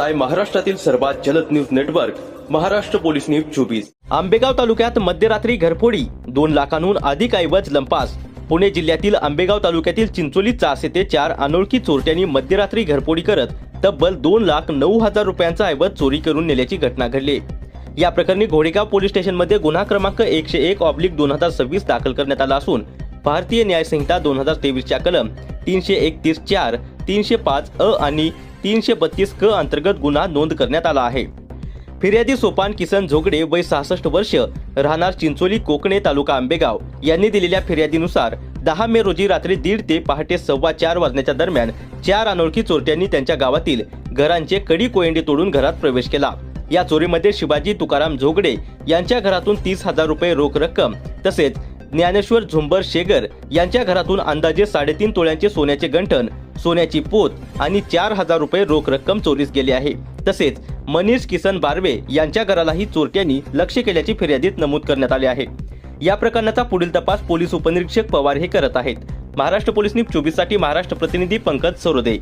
पाहताय महाराष्ट्रातील सर्वात जलद news network Maharashtra police news 24। Ambegaon तालुक्यात मध्यरात्री घरफोडी, 2 लाखांहून अधिक ऐवज लंपास। पुणे जिल्ह्यातील आंबेगाव तालुक्यातील चिंचोली चास येथे 4 अनोळखी चोरट्यांनी मध्यरात्री घरफोडी करत तब्बल 2,09,000 रुपयांचा ऐवज चोरी करून नेल्याची घटना घडली। या प्रकरणी घोडेगाव पोलीस स्टेशनमध्ये गुन्हा क्रमांक 101/2026 दाखल करण्यात आला असून भारतीय न्याय संहिता 2023 च्या कलम 331(4), 305(अ) आणि 332(क) अंतर्गत गुन्हा नोंद करण्यात आला आहे। फिर्यादी सोपान किसन झोगडे वय 66 वर्ष, राहणार चिंचोली कोकणे तालुका आंबेगाव यांनी दिलेल्या फिर्यादीनुसार 10 मे रोजी रात्री 1:30 ते पहाटे 4:15 वाजण्याच्या दरम्यान 4 अनोळखी चोरट्यांनी त्यांच्या गावातील घरांचे कडी कोयंडी तोडून घरात प्रवेश केला। या चोरीमध्ये शिवाजी तुकाराम झोगडे यांच्या घरातून 30,000 रुपये रोख रक्कम तसेच ज्ञानेश्वर झुंबर शेगर यांच्या घरातून अंदाजे 3.5 तोळ्यांचे सोन्याचे गंठण, सोन्याची पोत आणि 4,000 रुपये रोख रक्कम चोरीस गेली आहे। तसेच मनीष किसन बारवे यांच्या घरालाही चोरट्यांनी लक्ष्य केल्याची फिर्यादीत नमूद करण्यात आले आहे। या प्रकरणाचा पुढील तपास पोलीस उपनिरीक्षक पवार हे करत आहेत। महाराष्ट्र पोलीस न्यूज 24 साठी महाराष्ट्र प्रतिनिधी पंकज सरोदे।